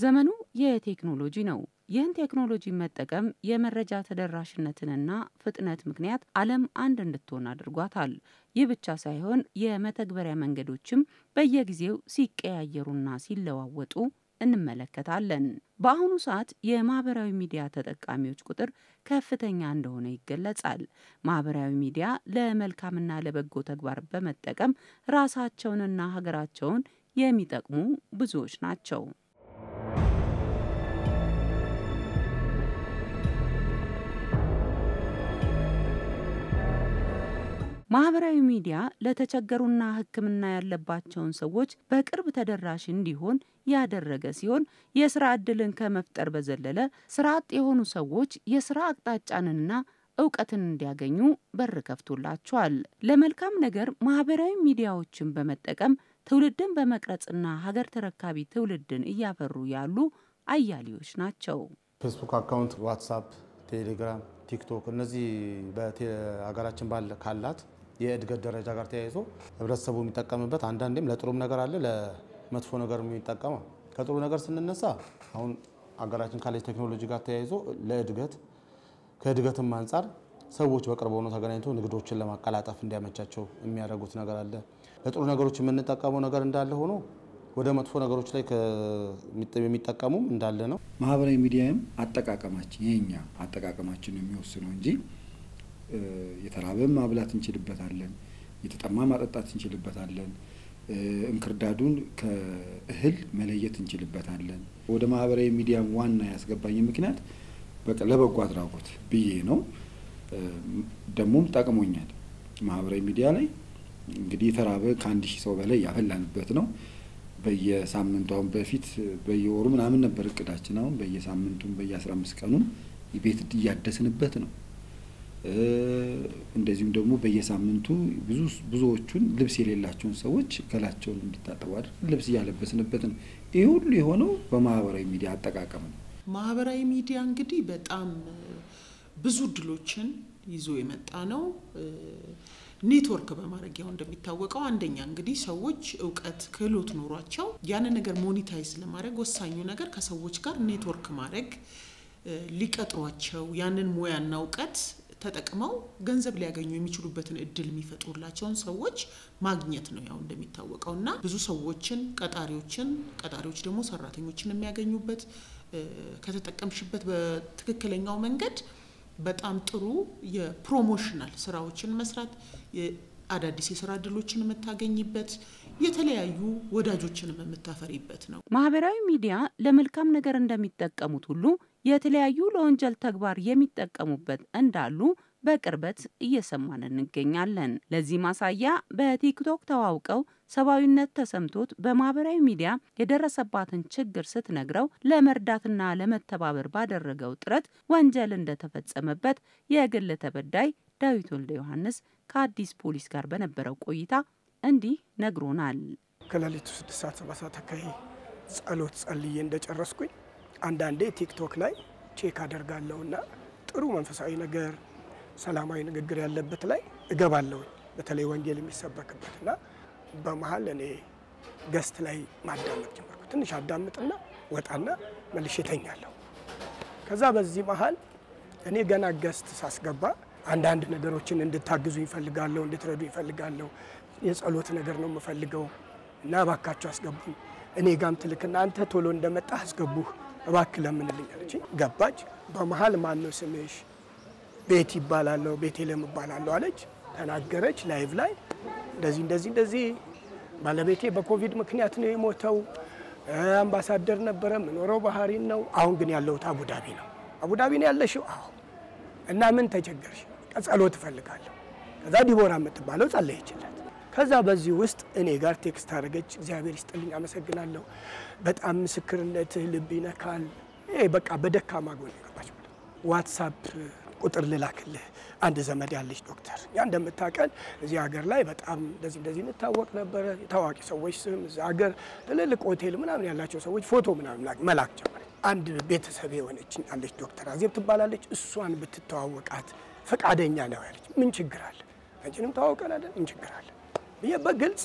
ዘመኑ የቴክኖሎጂ ነው። ይህን ቴክኖሎጂ መጠቀም የመረጃ ተደራሽነትንና ፍጥነት ምክንያት ዓለም አንድ እንድትሆን አድርጓታል። ይህ ብቻ ሳይሆን የመተግበሪያ መንገዶችም በየጊዜው ሲቀያየሩና ሲለዋወጡ እንመለከታለን። በአሁኑ ሰዓት የማህበራዊ ሚዲያ ተጠቃሚዎች ቁጥር ከፍተኛ እንደሆነ ይገለጻል። ማህበራዊ ሚዲያ ለመልካምና ለበጎ ተግባር በመጠቀም ራሳቸውንና ሀገራቸውን የሚጠቅሙ ብዙዎች ናቸው። ማህበራዊ ሚዲያ ለተቸገሩና ሕክምና ያለባቸውን ሰዎች በቅርብ ተደራሽ እንዲሆን ያደረገ ሲሆን የሥራ ዕድልን ከመፍጠር በዘለለ ስራ አጥ የሆኑ ሰዎች የሥራ አቅጣጫንና ዕውቀትን እንዲያገኙ በር ከፍቶላቸዋል። ለመልካም ነገር ማህበራዊ ሚዲያዎችን በመጠቀም ትውልድን በመቅረጽና ሀገር ተረካቢ ትውልድን እያፈሩ ያሉ አያሌዎች ናቸው። ፌስቡክ አካውንት፣ ዋትስአፕ፣ ቴሌግራም፣ ቲክቶክ እነዚህ በሀገራችን ባለ ካላት የእድገት ደረጃ ጋር ተያይዞ ህብረተሰቡ የሚጠቀምበት አንዳንዴም ለጥሩም ነገር አለ ለመጥፎ ነገር የሚጠቀመው። ከጥሩ ነገር ስንነሳ አሁን ሀገራችን ካለች ቴክኖሎጂ ጋር ተያይዞ ለእድገት ከእድገትም አንፃር ሰዎች በቅርብ ሆነው ተገናኝተው ንግዶችን ለማቀላጠፍ እንዲያመቻቸው የሚያደርጉት ነገር አለ። ለጥሩ ነገሮች የምንጠቀመው ነገር እንዳለ ሆኖ ወደ መጥፎ ነገሮች ላይ የሚጠቀሙም እንዳለ ነው። ማህበራዊ ሚዲያም አጠቃቀማችን የኛ አጠቃቀማችን የሚወስነው እንጂ የተራበም ማብላት እንችልበታለን፣ የተጠማ ማጠጣት እንችልበታለን፣ እንክርዳዱን ከእህል መለየት እንችልበታለን። ወደ ማህበራዊ ሚዲያ ዋና ያስገባኝ ምክንያት ለበጎ አድራጎት ብዬ ነው። ደሞም ጠቅሞኛል። ማህበራዊ ሚዲያ ላይ እንግዲህ የተራበ ከ1000 ሰው በላይ ያፈላንበት ነው። በየሳምንቱም በፊት በየወሩ ምናምን ነበር እቅዳችን። አሁን በየሳምንቱም በየ15 ቀኑም ቤት እያደስንበት ነው። እንደዚሁም ደግሞ በየሳምንቱ ብዙዎቹን ልብስ የሌላቸውን ሰዎች ገላቸውን እንዲታጠቡ አድርገን ልብስ ያለበስንበት ነው። ይሄ ሁሉ የሆነው በማህበራዊ ሚዲያ አጠቃቀም ነው። ማህበራዊ ሚዲያ እንግዲህ በጣም ብዙ ድሎችን ይዞ የመጣ ነው። ኔትወርክ በማድረግ ያው እንደሚታወቀው አንደኛ እንግዲህ ሰዎች ዕውቀት ክህሎት ኖሯቸው ያን ነገር ሞኔታይዝ ለማድረግ ወሳኙ ነገር ከሰዎች ጋር ኔትወርክ ማድረግ ሊቀጥሯቸው ያንን ሙያና ዕውቀት ተጠቅመው ገንዘብ ሊያገኙ የሚችሉበትን እድል የሚፈጥሩላቸውን ሰዎች ማግኘት ነው። ያው እንደሚታወቀውና ብዙ ሰዎችን ቀጣሪዎች ደግሞ ሰራተኞችን የሚያገኙበት ከተጠቀምሽበት በትክክለኛው መንገድ በጣም ጥሩ የፕሮሞሽናል ስራዎችን መስራት አዳዲስ የሥራ ዕድሎችን የምታገኝበት የተለያዩ ወዳጆችንም የምታፈሪበት ነው። ማህበራዊ ሚዲያ ለመልካም ነገር እንደሚጠቀሙት ሁሉ የተለያዩ ለወንጀል ተግባር የሚጠቀሙበት እንዳሉ በቅርበት እየሰማን እንገኛለን። ለዚህ ማሳያ በቲክቶክ ተዋውቀው ሰብአዊነት ተሰምቶት በማህበራዊ ሚዲያ የደረሰባትን ችግር ስትነግረው ለመርዳትና ለመተባበር ባደረገው ጥረት ወንጀል እንደተፈጸመበት የግል ተበዳይ ዳዊት ወልደ ዮሐንስ ከአዲስ ፖሊስ ጋር በነበረው ቆይታ እንዲህ ነግሮናል። ከሌሊቱ 6:07 አካባቢ ጸሎት ጸልዬ እንደጨረስኩኝ አንዳንዴ ቲክቶክ ላይ ቼክ አደርጋለሁና ጥሩ መንፈሳዊ ነገር ሰላማዊ ንግግር ያለበት ላይ እገባለሁ። በተለይ ወንጌል የሚሰበክበትና በመሃል እኔ ገስት ላይ ማዳመጥ ጀመርኩ። ትንሽ አዳምጥና ወጣና መልሼ ተኛለሁ። ከዛ በዚህ መሃል እኔ ገና ገስት ሳስገባ አንዳንድ ነገሮችን እንድታግዙኝ ፈልጋለሁ፣ እንድትረዱ ይፈልጋለሁ። የጸሎት ነገር ነው የምፈልገው እና እባካችሁ አስገቡኝ። እኔ ጋም ትልክና አንተ ቶሎ እንደመጣ አስገቡህ እባክህ ለምንልኝ አለች። ገባች። በመሃል ማን ነው ስምሽ? ቤት ይባላልው፣ ቤቴለም ይባላልው አለች። ተናገረች ላይቭ ላይ እንደዚህ ባለቤቴ በኮቪድ ምክንያት ነው የሞተው። አምባሳደር ነበረ ምኖረው ባህሪን ነው። አሁን ግን ያለው አቡዳቢ ነው። አቡዳቢ ነው ያለሽው? አዎ። እና ምን ተቸገርሽ? ጸሎት ፈልጋለሁ። ከዛ ዲቦራ የምትባለው ጸለየችላት። ከዛ በዚህ ውስጥ እኔ ጋር ቴክስት አደረገች። እግዚአብሔር ይስጥልኝ አመሰግናለሁ፣ በጣም ምስክርነትህ ልብ ይነካል። በቃ በደካማ ጎን ገባች። ዋትስአፕ ቁጥር ልላክልህ አንድ ዘመድ ያለች ዶክተር ያ እንደምታቀል እዚህ ሀገር ላይ በጣም እንደዚህ እንታወቅ ነበር። የታዋቂ ሰዎች ስም እዚህ ሀገር ትልልቅ ሆቴል ምናምን ያላቸው ሰዎች ፎቶ ምናምን መላክ ጀመረ። አንድ ቤተሰብ የሆነች አለች ዶክተር አዜብ ትባላለች። እሷን ብትተዋወቃት ፈቃደኛ ነው ያለች። ምን ችግር አለ? አንቺንም ተዋወቀን አይደል? ምን ችግር አለ? በግልጽ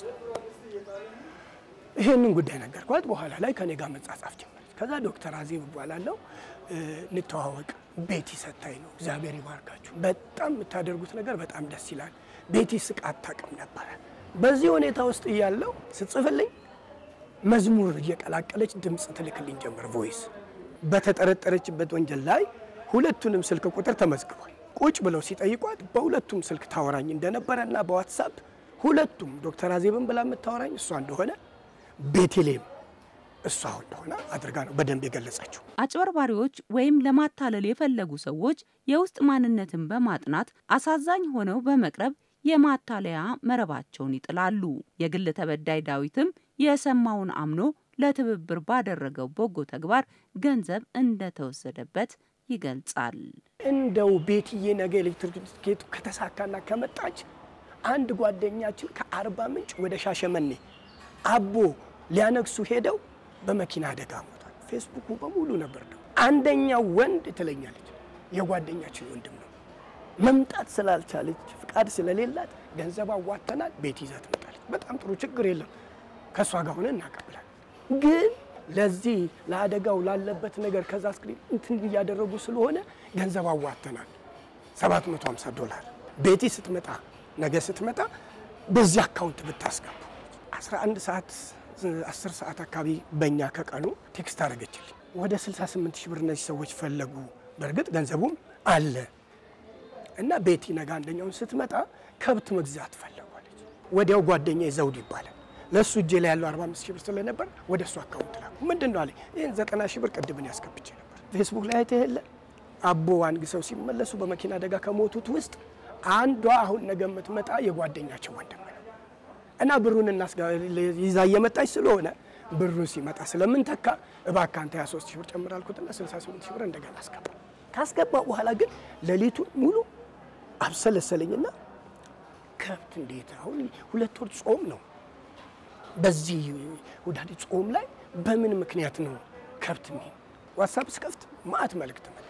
ይሄንን ጉዳይ ነገርኳት። በኋላ ላይ ከኔ ጋር መጻጻፍ ጀመረች። ከዛ ዶክተር አዜብ እባላለሁ እንተዋወቅ ቤቲ ሰታይ ነው እግዚአብሔር ይባርካችሁ በጣም የምታደርጉት ነገር በጣም ደስ ይላል ቤቲ ስቃ አታውቅም ነበር በዚህ ሁኔታ ውስጥ እያለው ስትጽፍልኝ መዝሙር እየቀላቀለች ድምጽ ትልክልኝ ጀመር ቮይስ በተጠረጠረችበት ወንጀል ላይ ሁለቱንም ስልክ ቁጥር ተመዝግቧል ቁጭ ብለው ሲጠይቋት በሁለቱም ስልክ ታወራኝ እንደነበረና በዋትስአፕ ሁለቱም ዶክተር አዜብን ብላ የምታወራኝ እሷ እንደሆነ ቤቴሌም እሷ እንደሆነ አድርጋ ነው በደንብ የገለጸችው አጭበርባሪዎች ወይም ለማታለል የፈለጉ ሰዎች የውስጥ ማንነትን በማጥናት አሳዛኝ ሆነው በመቅረብ የማታለያ መረባቸውን ይጥላሉ የግል ተበዳይ ዳዊትም የሰማውን አምኖ ለትብብር ባደረገው በጎ ተግባር ገንዘብ እንደተወሰደበት ይገልጻል እንደው ቤትዬ ነገ ኤሌክትሪክ ከተሳካና ከመጣች አንድ ጓደኛችን ከአርባ ምንጭ ወደ ሻሸመኔ አቦ ሊያነክሱ ሄደው በመኪና አደጋ ሞቷል ፌስቡክ በሙሉ ነበር አንደኛው ወንድ ትለኛለች የጓደኛችን ወንድም ነው መምጣት ስላልቻለች ፍቃድ ስለሌላት ገንዘብ አዋተናል ቤት ይዛት መጣለች በጣም ጥሩ ችግር የለም ከሷ ጋር ሆነ እናቀብላለን ግን ለዚህ ለአደጋው ላለበት ነገር ከዛ ስክሪን እንትን ያደረጉ ስለሆነ ገንዘብ አዋተናል $750 ቤቲ ስትመጣ ነገ ስትመጣ በዚህ አካውንት ብታስገቡ 11 ሰዓት 10 ሰዓት አካባቢ በእኛ ከቀኑ ቴክስት አደረገችልኝ ወደ 68,000 ብር እነዚህ ሰዎች ፈለጉ በርግጥ ገንዘቡም አለ እና ቤቲ ነገ አንደኛውን ስትመጣ ከብት መግዛት ፈለጓለች ወዲያው ጓደኛዬ ዘውድ ይባላል ለሱ እጄ ላይ ያለው 45,000 ብር ስለነበር ወደ እሱ አካውንት ላኩ ምንድነው አለ ይሄን 90,000 ብር ቀድመን ያስከብቼ ነበር ፌስቡክ ላይ አይተኸለ አቦ አንግ ሰው ሲመለሱ በመኪና አደጋ ከሞቱት ውስጥ አንዷ አሁን ነገ የምትመጣ የጓደኛቸው ወንድም ነው እና ብሩን ይዛ እየመጣች ስለሆነ ብሩ ሲመጣ ስለምንተካ እባክህ አንተ 23,000 ብር ጨምራልኩትና 68,000 ብር እንደገና አስገባ ካስገባ በኋላ ግን ሌሊቱን ሙሉ አብሰለሰለኝና ከብት እንዴት አሁን 2 ወር ጾም ነው በዚህ ወዳዲ ጾም ላይ በምን ምክንያት ነው ከብት ነው ዋትስአፕ ስከፍት ማአት መልእክት መጣ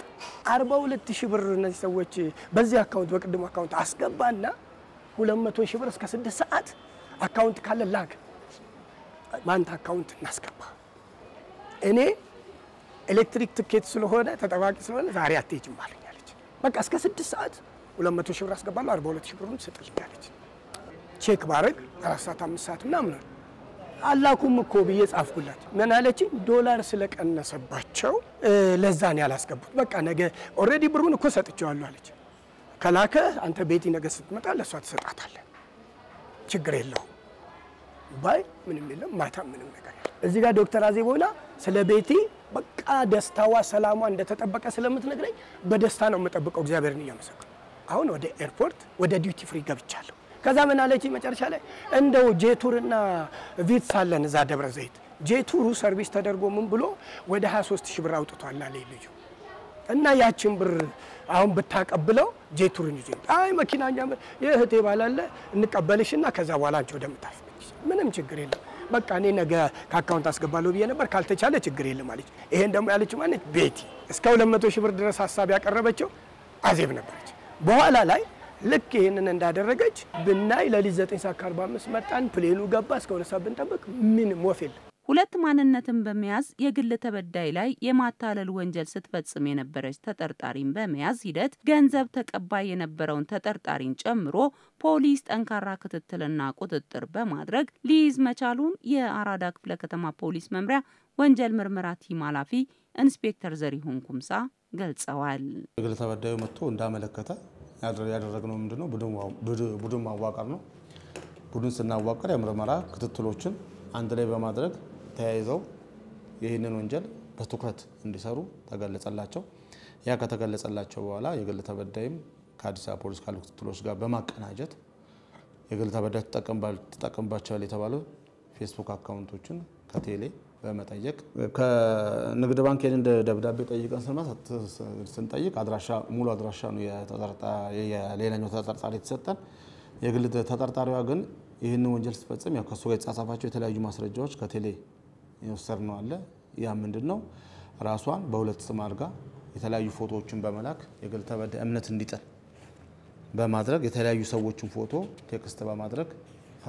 42,000 ብር እነዚህ ሰዎች በዚህ አካውንት በቅድሙ አካውንት አስገባና 200,000 ብር እስከ 6 ሰዓት አካውንት ካለ ላክ ማንታ አካውንት እናስገባ እኔ ኤሌክትሪክ ትኬት ስለሆነ ተጠባቂ ስለሆነ ዛሬ አትሄጂም አለኛለች በቃ እስከ 6 ሰዓት 200,000 ብር አስገባለሁ 42,000 ብሩን ሰጥልኛለች ቼክ ባረግ 4 ሰዓት 5 ሰዓት ምናምን አላኩም እኮ ብዬ ጻፍኩላት ምን አለች ዶላር ስለቀነሰባቸው ለዛን ያላስገቡት በቃ ነገ ኦሬዲ ብሩን እኮ ሰጥቻለሁ አለች ከላከ አንተ ቤቲ ነገ ስትመጣ ለሷ ተሰጣታለህ ችግር የለው ባይ ምንም የለም ማታ ምንም ነገር እዚህ ጋር ዶክተር አዜቦና ስለ ቤቲ በቃ ደስታዋ ሰላሟ እንደተጠበቀ ስለምትነግረኝ በደስታ ነው የምጠብቀው እግዚአብሔርን እያመሰገንኩ አሁን ወደ ኤርፖርት ወደ ዲዩቲ ፍሪ ገብቻለሁ ከዛ ምን አለች መጨረሻ ላይ እንደው ጄቱርና ቪትስ አለን እዛ ደብረ ዘይት ጄቱሩ ሰርቪስ ተደርጎ ምን ብሎ ወደ 23,000 ብር አውጥቷል አለ ልጁ እና ያችን ብር አሁን ብታቀብለው ጄቱርን ይዞ አይ መኪናኛ የህቴ ባላለ እንቀበልሽና ከዛ በኋላ አንቺ ወደምታስመጭ ምንም ችግር የለም በቃ እኔ ነገ ከአካውንት አስገባለሁ ብዬ ነበር ካልተቻለ ችግር የለም አለች ይሄን ደግሞ ያለች ማለት ቤቲ እስከ 200,000 ብር ድረስ ሐሳብ ያቀረበችው አዜብ ነበረች በኋላ ላይ ልክ ይሄንን እንዳደረገች ብናይ ለሊት 9:45 መጣን ፕሌኑ ገባ እስከ 2 ሰዓት ብንጠብቅ ምን ሞፌል ሁለት ማንነትን በመያዝ የግል ተበዳይ ላይ የማታለል ወንጀል ስትፈጽም የነበረች ተጠርጣሪን በመያዝ ሂደት ገንዘብ ተቀባይ የነበረውን ተጠርጣሪን ጨምሮ ፖሊስ ጠንካራ ክትትልና ቁጥጥር በማድረግ ሊይዝ መቻሉን የአራዳ ክፍለ ከተማ ፖሊስ መምሪያ ወንጀል ምርመራ ቲም ኃላፊ ኢንስፔክተር ዘሪሁን ኩምሳ ገልጸዋል የግል ተበዳዩ መጥቶ እንዳመለከተ ያደረግነው ምንድነው ቡድን ማዋቀር ነው ቡድን ስናዋቀር የምርመራ ክትትሎችን አንድ ላይ በማድረግ ተያይዘው ይህንን ወንጀል በትኩረት እንዲሰሩ ተገለጸላቸው ያ ከተገለጸላቸው በኋላ የግል ተበዳይም ከአዲስ አበባ ፖሊስ ካሉ ክትትሎች ጋር በማቀናጀት የግል ተበዳይ ተጠቀምባቸዋል የተባሉ ፌስቡክ አካውንቶችን ከቴሌ በመጠየቅ ከንግድ ባንክ የንደ ደብዳቤ ጠይቀን ስንጠይቅ አድራሻ ሙሉ አድራሻ ነው የሌላኛው ተጠርጣሪ የተሰጠን የግል ተጠርጣሪዋ ግን ይህንን ወንጀል ስትፈጽም ያው ከሱ ጋር የተጻጻፋቸው የተለያዩ ማስረጃዎች ከቴሌ የወሰድነው አለ ያ ምንድነው ራሷን በሁለት ስም አድርጋ የተለያዩ ፎቶዎችን በመላክ የግል ተበዳይ እምነት እንዲጥል በማድረግ የተለያዩ ሰዎችን ፎቶ ቴክስት በማድረግ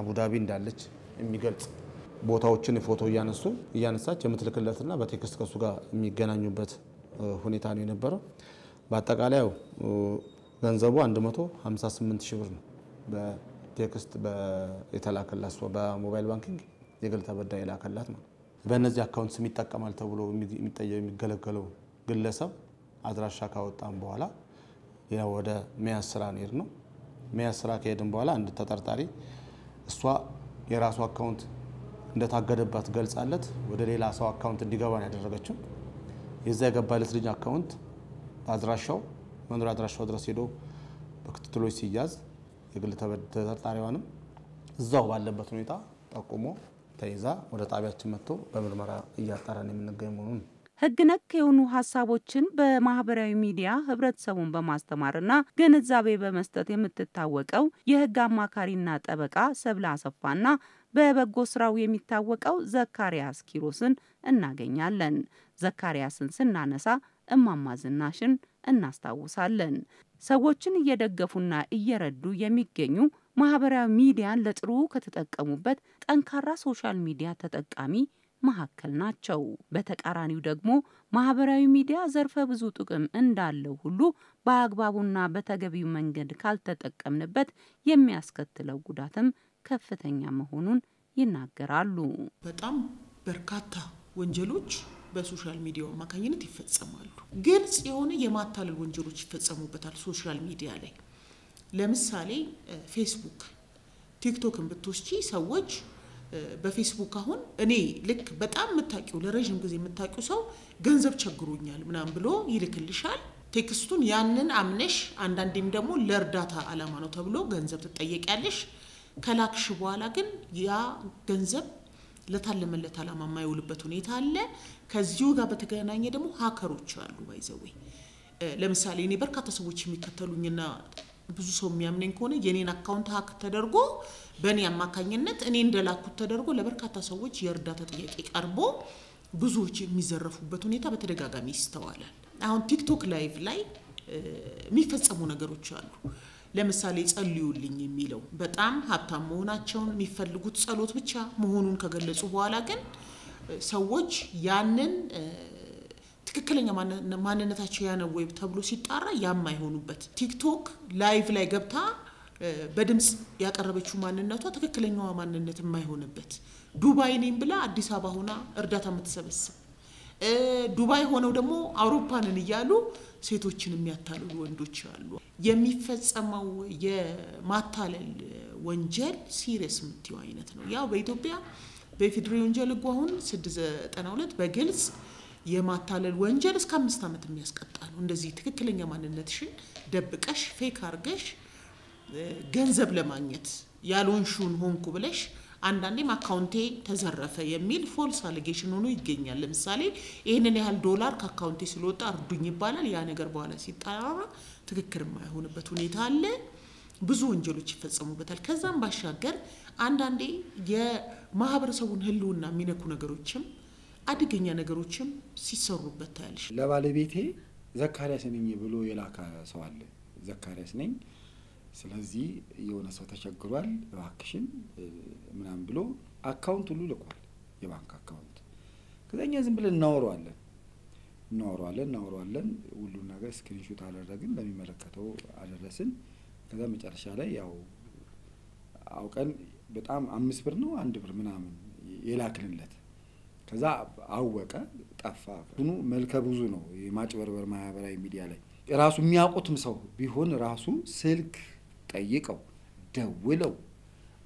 አቡዳቢ እንዳለች የሚገልጽ ቦታዎችን ፎቶ እያነሳች የምትልክለትና በቴክስት ከሱ ጋር የሚገናኙበት ሁኔታ ነው የነበረው። በአጠቃላይ ገንዘቡ 158 ሺህ ብር ነው በቴክስት የተላከላት በሞባይል ባንኪንግ የግል ተበዳይ የላከላት ነው። በእነዚህ አካውንትስ የሚጠቀማል ተብሎ የሚገለገለው ግለሰብ አድራሻ ካወጣን በኋላ ያው ወደ መያዝ ስራ ነው። መያዝ ስራ ከሄድን በኋላ አንድ ተጠርጣሪ እሷ የራሱ አካውንት እንደታገደባት ገልጻለት ወደ ሌላ ሰው አካውንት እንዲገባ ነው ያደረገችው። የዛ የገባለት ልጅ አካውንት አድራሻው መኖሪያ አድራሻው ድረስ ሄዶ በክትትሎች ሲያዝ የግል ተጠርጣሪዋንም እዛው ባለበት ሁኔታ ጠቁሞ ተይዛ ወደ ጣቢያችን መጥቶ በምርመራ እያጣራን የምንገኝ መሆኑን ህግ ነክ የሆኑ ሀሳቦችን በማህበራዊ ሚዲያ ህብረተሰቡን በማስተማርና ግንዛቤ በመስጠት የምትታወቀው የህግ አማካሪና ጠበቃ ሰብለ አሰፋና በበጎ ስራው የሚታወቀው ዘካሪያስ ኪሮስን እናገኛለን። ዘካሪያስን ስናነሳ እማማ ዝናሽን እናስታውሳለን። ሰዎችን እየደገፉና እየረዱ የሚገኙ ማህበራዊ ሚዲያን ለጥሩ ከተጠቀሙበት ጠንካራ ሶሻል ሚዲያ ተጠቃሚ መሐከል ናቸው። በተቃራኒው ደግሞ ማህበራዊ ሚዲያ ዘርፈ ብዙ ጥቅም እንዳለው ሁሉ በአግባቡና በተገቢው መንገድ ካልተጠቀምንበት የሚያስከትለው ጉዳትም ከፍተኛ መሆኑን ይናገራሉ። በጣም በርካታ ወንጀሎች በሶሻል ሚዲያው አማካኝነት ይፈጸማሉ። ግልጽ የሆነ የማታለል ወንጀሎች ይፈጸሙበታል ሶሻል ሚዲያ ላይ። ለምሳሌ ፌስቡክ፣ ቲክቶክን ብትወስጂ ሰዎች በፌስቡክ አሁን እኔ ልክ በጣም መታቂው ለረጅም ጊዜ መታቂው ሰው ገንዘብ ቸግሮኛል ምናም ብሎ ይልክልሻል። ቴክስቱን ያንን አምነሽ አንዳንዴም ደግሞ ለእርዳታ አላማ ነው ተብሎ ገንዘብ ትጠየቂያለሽ። ከላክሽ በኋላ ግን ያ ገንዘብ ለታለመለት አላማ የማይውልበት ሁኔታ አለ። ከዚሁ ጋር በተገናኘ ደግሞ ሃከሮች አሉ ባይዘው። ለምሳሌ እኔ በርካታ ሰዎች የሚከተሉኝና ብዙ ሰው የሚያምነኝ ከሆነ የኔን አካውንት ሃክ ተደርጎ በእኔ አማካኝነት እኔ እንደላኩት ተደርጎ ለበርካታ ሰዎች የእርዳታ ጥያቄ ቀርቦ ብዙዎች የሚዘረፉበት ሁኔታ በተደጋጋሚ ይስተዋላል። አሁን ቲክቶክ ላይቭ ላይ የሚፈጸሙ ነገሮች አሉ። ለምሳሌ ጸልዩልኝ የሚለው በጣም ሀብታም መሆናቸውን የሚፈልጉት ጸሎት ብቻ መሆኑን ከገለጹ በኋላ ግን ሰዎች ያንን ትክክለኛ ማንነታቸው ያነው ወይ ተብሎ ሲጣራ ያማይሆኑበት ቲክቶክ ላይቭ ላይ ገብታ በድምጽ ያቀረበችው ማንነቷ ትክክለኛዋ ማንነት የማይሆንበት ዱባይ ነኝ ብላ አዲስ አበባ ሆና እርዳታ የምትሰበስብ ዱባይ ሆነው ደግሞ አውሮፓንን እያሉ ሴቶችን የሚያታልሉ ወንዶች አሉ። የሚፈጸመው የማታለል ወንጀል ሲሪየስ ምትዩ አይነት ነው። ያው በኢትዮጵያ በፌደራል ወንጀል ሕግ አሁን 692 በግልጽ የማታለል ወንጀል እስከ 5 ዓመት የሚያስቀጣ ነው። እንደዚህ ትክክለኛ ማንነትሽን ደብቀሽ ፌክ አርገሽ ገንዘብ ለማግኘት ያልሆንሽውን ሆንኩ ብለሽ አንዳንዴም አካውንቴ ተዘረፈ የሚል ፎልስ አሊጌሽን ሆኖ ይገኛል። ለምሳሌ ይሄንን ያህል ዶላር ከአካውንቴ ስለወጣ አርዱኝ ይባላል። ያ ነገር በኋላ ሲጣራ ትክክል የማይሆንበት ሁኔታ አለ። ብዙ ወንጀሎች ይፈጸሙበታል። ከዛም ባሻገር አንዳንዴ የማህበረሰቡን ህልውና የሚነኩ ነገሮችም አደገኛ ነገሮችም ሲሰሩበት ታያለሽ። ለባለቤቴ ዘካሪያስ ነኝ ብሎ የላካ ሰው አለ። ዘካሪያስ ነኝ ስለዚህ የሆነ ሰው ተቸግሯል እባክሽን ምናም ብሎ አካውንት ሁሉ ልኳል፣ የባንክ አካውንት። ከዛኛ ዝም ብለን እናወራዋለን ሁሉ ነገር ስክሪንሾት አደረግን፣ ለሚመለከተው አደረስን። ከዛ መጨረሻ ላይ ያው አውቀን በጣም 5 ብር ነው 1 ብር ምናምን የላክንለት። ከዛ አወቀ ጠፋ። ሁሉ መልከ ብዙ ነው የማጭበርበር ማህበራዊ ሚዲያ ላይ ራሱ የሚያውቁትም ሰው ቢሆን ራሱ ስልክ ጠይቀው ደውለው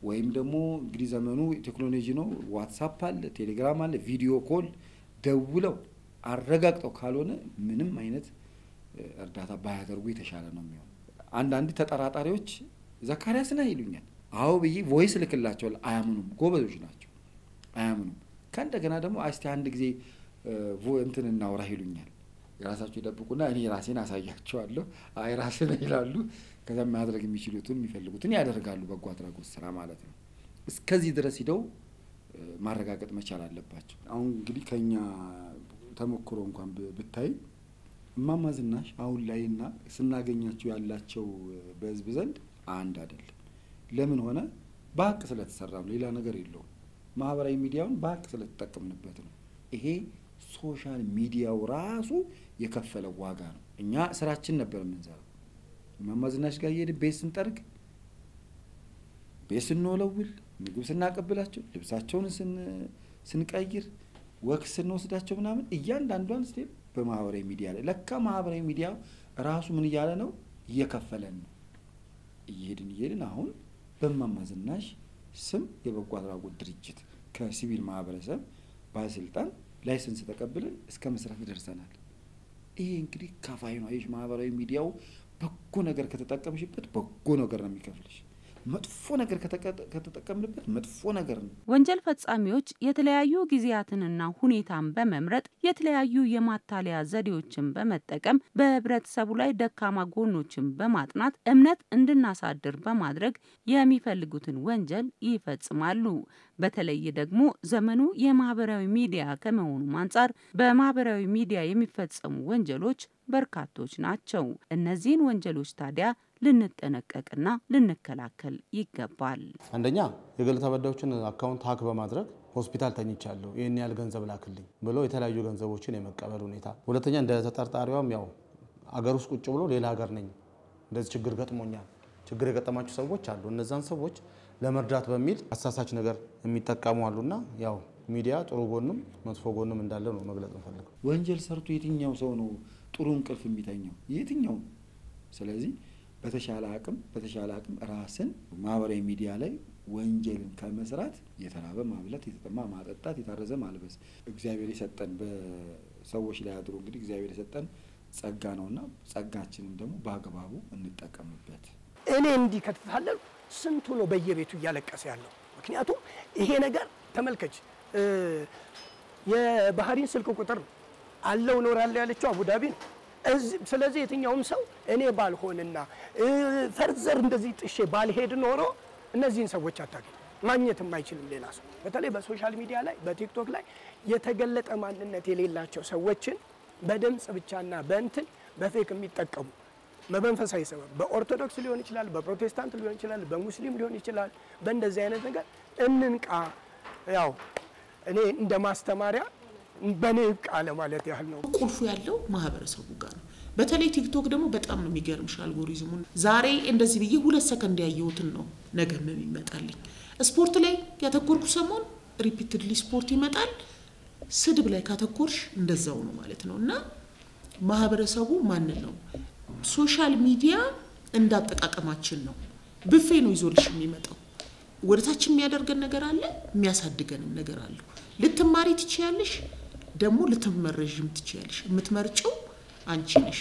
ወይም ደግሞ እንግዲህ ዘመኑ ቴክኖሎጂ ነው፣ ዋትስአፕ አለ፣ ቴሌግራም አለ፣ ቪዲዮ ኮል ደውለው አረጋግጠው ካልሆነ ምንም አይነት እርዳታ ባያደርጉ የተሻለ ነው የሚሆነው። አንዳንድ ተጠራጣሪዎች ዘካሪያስ ነህ ይሉኛል። አዎ ብዬ ቮይስ ልክላቸዋል። አያምኑም፣ ጎበዞች ናቸው አያምኑም። ከእንደገና ደግሞ እስቲ አንድ ጊዜ እንትን እናውራ ይሉኛል። ራሳቸው ይደብቁና እኔ ራሴን አሳያቸዋለሁ። አይ ራስን ይላሉ። ከዛ ማድረግ የሚችሉትን የሚፈልጉትን ያደርጋሉ። በጎ አድራጎት ስራ ማለት ነው። እስከዚህ ድረስ ሄደው ማረጋገጥ መቻል አለባቸው። አሁን እንግዲህ ከኛ ተሞክሮ እንኳን ብታይ እማማ ዝናሽ አሁን ላይና ስናገኛቸው ያላቸው በህዝብ ዘንድ አንድ አይደለም። ለምን ሆነ? በሀቅ ስለተሰራ ሌላ ነገር የለውም። ማህበራዊ ሚዲያውን ባክ ስለተጠቀምንበት ነው። ይሄ ሶሻል ሚዲያው ራሱ የከፈለው ዋጋ ነው። እኛ ስራችን ነበር የምንሰራው። ማማዝናሽ ጋር እየሄድን ቤት ስንጠርግ፣ ቤት ስንወለውል፣ ምግብ ስናቀብላቸው፣ ልብሳቸውን ስንቀይር፣ ወክ ስንወስዳቸው ምናምን እያንዳንዷን ስቴፕ በማህበራዊ ሚዲያ ላይ ለካ ማህበራዊ ሚዲያ ራሱ ምን እያለ ነው እየከፈለን ነው። እየሄድን አሁን በማማዝናሽ ስም የበጎ አድራጎት ድርጅት ከሲቪል ማህበረሰብ ባለስልጣን ላይሰንስ ተቀብለን እስከ መስራት ደርሰናል። ይሄ እንግዲህ ከፋይ ነው። ይሄ ማህበራዊ ሚዲያው በጎ ነገር ከተጠቀምሽበት በጎ ነገር ነው የሚከፍልሽ። መጥፎ ነገር ከተጠቀምንበት መጥፎ ነገር ነው። ወንጀል ፈጻሚዎች የተለያዩ ጊዜያትንና ሁኔታን በመምረጥ የተለያዩ የማታለያ ዘዴዎችን በመጠቀም በህብረተሰቡ ላይ ደካማ ጎኖችን በማጥናት እምነት እንድናሳድር በማድረግ የሚፈልጉትን ወንጀል ይፈጽማሉ። በተለይ ደግሞ ዘመኑ የማህበራዊ ሚዲያ ከመሆኑ አንፃር በማህበራዊ ሚዲያ የሚፈጸሙ ወንጀሎች በርካቶች ናቸው። እነዚህን ወንጀሎች ታዲያ ልንጠነቀቅና ልንከላከል ይገባል። አንደኛ የግል ተበዳዮችን አካውንት ሀክ በማድረግ ሆስፒታል ተኝቻለሁ ይሄን ያህል ገንዘብ ላክልኝ ብሎ የተለያዩ ገንዘቦችን የመቀበል ሁኔታ። ሁለተኛ እንደ ተጠርጣሪዋም ያው አገር ውስጥ ቁጭ ብሎ ሌላ ሀገር ነኝ እንደዚህ ችግር ገጥሞኛል፣ ችግር የገጠማቸው ሰዎች አሉ። እነዛን ሰዎች ለመርዳት በሚል አሳሳች ነገር የሚጠቀሙ አሉና ያው ሚዲያ ጥሩ ጎንም መጥፎ ጎንም እንዳለ ነው መግለጽ እንፈልገው። ወንጀል ሰርቶ የትኛው ሰው ነው ጥሩ እንቅልፍ የሚተኛው? የትኛው? ስለዚህ በተሻለ አቅም ራስን ማህበራዊ ሚዲያ ላይ ወንጀልን ከመስራት የተራበ ማብላት፣ የተጠማ ማጠጣት፣ የታረዘ ማልበስ እግዚአብሔር የሰጠን በሰዎች ላይ አድሮ እንግዲህ እግዚአብሔር የሰጠን ጸጋ ነውና ጸጋችንን ደግሞ በአግባቡ እንጠቀምበት። እኔ እንዲህ ከተታለሉ ስንቱ ነው በየቤቱ እያለቀሰ ያለው? ምክንያቱም ይሄ ነገር ተመልከች፣ የባህሪን ስልክ ቁጥር አለው ኖራል ያለችው አቡዳቢ ነው። ስለዚህ የትኛውም ሰው እኔ ባልሆንና ፈርዘር እንደዚህ ጥሼ ባልሄድ ኖሮ እነዚህን ሰዎች አታገኝ ማግኘትም አይችልም ሌላ ሰው። በተለይ በሶሻል ሚዲያ ላይ በቲክቶክ ላይ የተገለጠ ማንነት የሌላቸው ሰዎችን በድምጽ ብቻና በእንትን በፌክ የሚጠቀሙ በመንፈሳዊ ሰበብ በኦርቶዶክስ ሊሆን ይችላል፣ በፕሮቴስታንት ሊሆን ይችላል፣ በሙስሊም ሊሆን ይችላል። በእንደዚህ አይነት ነገር እንንቃ። ያው እኔ እንደ ማስተማሪያ በኔ ቃል ማለት ያህል ነው። ቁልፉ ያለው ማህበረሰቡ ጋር ነው። በተለይ ቲክቶክ ደግሞ በጣም ነው የሚገርምሽ አልጎሪዝሙን። ዛሬ እንደዚህ ብዬ 2 ሰከንድ ያየሁትን ነው ነገ የሚመጣልኝ። ስፖርት ላይ ያተኮርኩ ሰሞን ሪፒትድሊ ስፖርት ይመጣል። ስድብ ላይ ካተኮርሽ እንደዛው ነው ማለት ነው። እና ማህበረሰቡ ማን ነው? ሶሻል ሚዲያ እንዳጠቃቀማችን ነው። ብፌ ነው ይዞልሽ የሚመጣው። ወደታች የሚያደርገን ነገር አለ፣ የሚያሳድገንም ነገር አለ። ልትማሪ ትችያለሽ፣ ደግሞ ልትመረዥም ትችያለሽ። የምትመርጪው አንቺ ነሽ።